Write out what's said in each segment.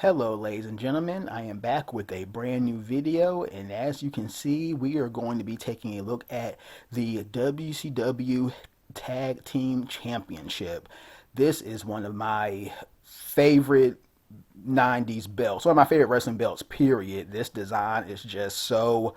Hello ladies and gentlemen, I am back with a brand new video, and as you can see we are going to be taking a look at the WCW Tag Team Championship. This is one of my favorite 90s belts, one of my favorite wrestling belts, period. This design is just so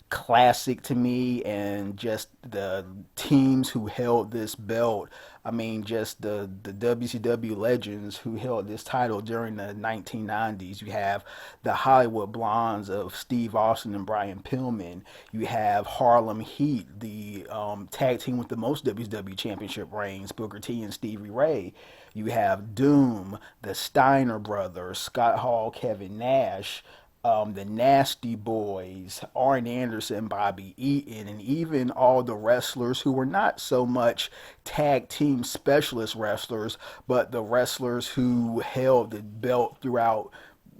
classic to me, and just the teams who held this belt. I mean, just the WCW legends who held this title during the 1990s. You have the Hollywood Blondes of Steve Austin and Brian Pillman. You have Harlem Heat, the tag team with the most WCW championship reigns, Booker T and Stevie Ray. You have Doom, the Steiner brothers, Scott Hall, Kevin Nash, the Nasty Boys, Arn Anderson, Bobby Eaton, and even all the wrestlers who were not so much tag team specialist wrestlers, but the wrestlers who held the belt throughout,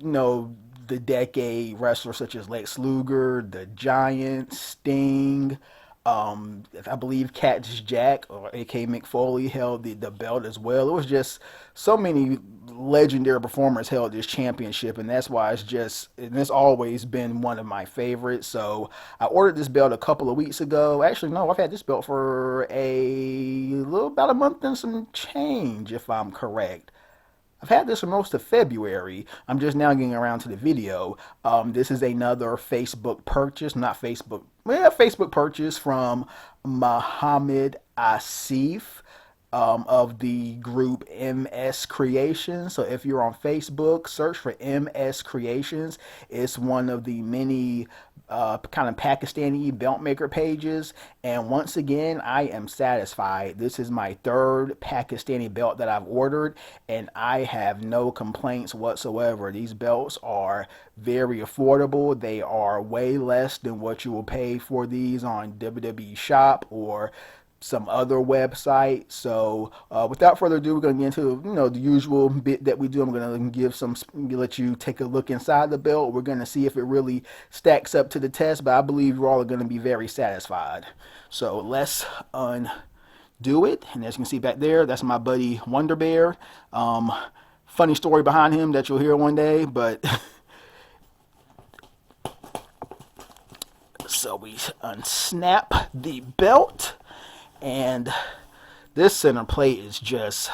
the decade. Wrestlers such as Lex Luger, the Giant, Sting, I believe Cactus Jack, or AK Mick Foley, held the belt as well. It was just so many legendary performers held this championship, and that's why it's always been one of my favorites. So I ordered this belt a couple of weeks ago. Actually, no, I've had this belt for about a month and some change, if I'm correct. I've had this for most of February. I'm just now getting around to the video. This is another Facebook purchase, not Facebook, well, Facebook purchase from Muhammad Asif, of the group MS Creations. So if you're on Facebook, search for MS Creations. It's one of the many kind of Pakistani belt maker pages. And once again, I am satisfied. This is my third Pakistani belt that I've ordered, and I have no complaints whatsoever. These belts are very affordable. They are way less than what you will pay for these on WWE Shop or some other website. So without further ado, we're going to get into the usual bit that we do. I'm going to let you take a look inside the belt. We're going to see if it really stacks up to the test, but I believe you all are going to be very satisfied. So let's undo it. And as you can see back there, that's my buddy Wonder Bear. Funny story behind him that you'll hear one day, but so we unsnap the belt. And this center plate is just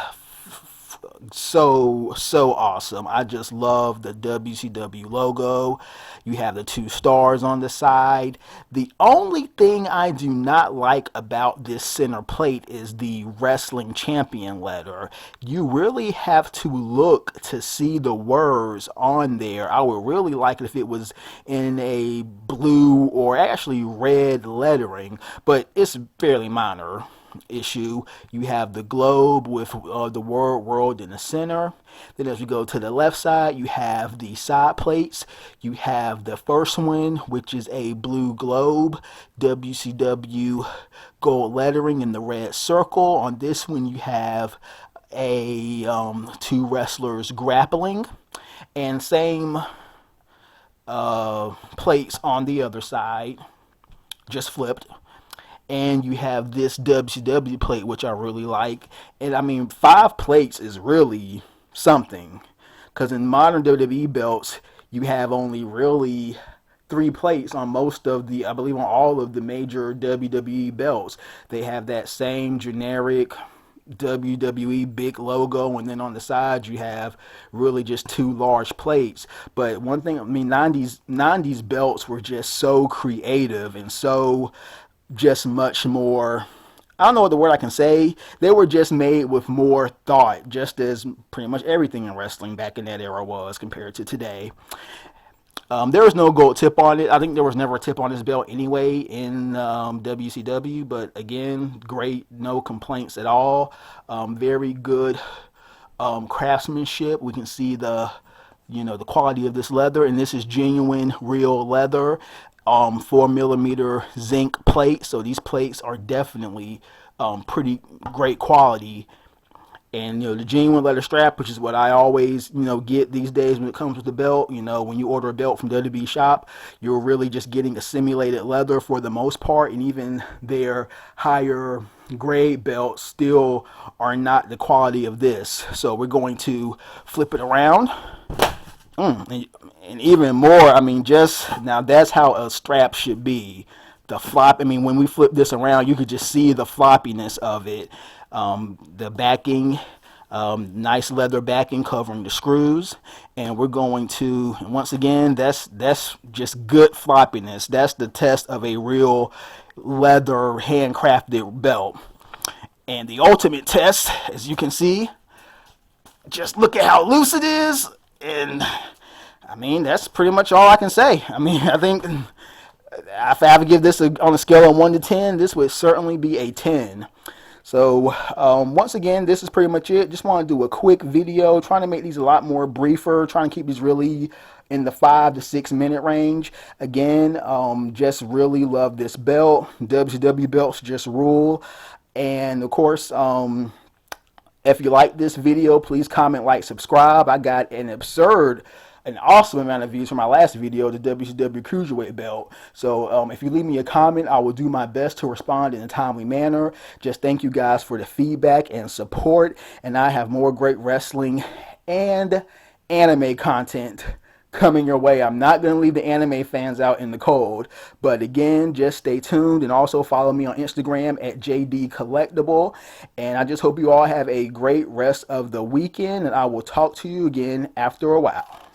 so awesome. I just love the WCW logo. You have the two stars on the side. The only thing I do not like about this center plate is the wrestling champion letter. You really have to look to see the words on there. I would really like it if it was in a blue or actually red lettering, but it's fairly minor issue. You have the globe with the word world in the center. Then as we go to the left side, you have the side plates. You have the first one, which is a blue globe, WCW gold lettering in the red circle. On this one, you have a two wrestlers grappling, and same plates on the other side, just flipped. And you have this WCW plate, which I really like. And I mean, 5 plates is really something, because in modern WWE belts, you have only really 3 plates on most of the, I believe on all of the major WWE belts. They have that same generic WWE big logo, and then on the side you have really just 2 large plates. But one thing, I mean, 90s belts were just so creative and so just much more, I don't know what the word I can say. They were just made with more thought, just as pretty much everything in wrestling back in that era was compared to today. There was no gold tip on it. I think there was never a tip on this belt anyway in WCW, but again, great, no complaints at all. Very good craftsmanship. We can see the quality of this leather, and this is genuine real leather. 4mm zinc plate, so these plates are definitely pretty great quality. And the genuine leather strap, which is what I always get these days when it comes with the belt. When you order a belt from WWE Shop, you're really just getting a simulated leather for the most part, and even their higher grade belts still are not the quality of this. So we're going to flip it around, And even more, I mean, just now that's how a strap should be. The flop, I mean, when we flip this around, you could just see the floppiness of it. The backing, nice leather backing covering the screws. And we're going to, once again, that's just good floppiness. That's the test of a real leather handcrafted belt. And the ultimate test, as you can see, just look at how loose it is. And I mean, that's pretty much all I can say. I mean, I think if I have to give this on a scale of 1 to 10, this would certainly be a 10. So once again, this is pretty much it. Just want to do a quick video, trying to make these a lot more briefer, trying to keep these really in the 5 to 6 minute range. Again, just really love this belt. WCW belts just rule. And of course, if you like this video, please comment, like, subscribe. I got an awesome amount of views from my last video, the WCW Cruiserweight belt. So if you leave me a comment, I will do my best to respond in a timely manner. Just thank you guys for the feedback and support. And I have more great wrestling and anime content coming your way. I'm not going to leave the anime fans out in the cold. But again, just stay tuned and also follow me on Instagram at JD Collectible. And I just hope you all have a great rest of the weekend, and I will talk to you again after a while.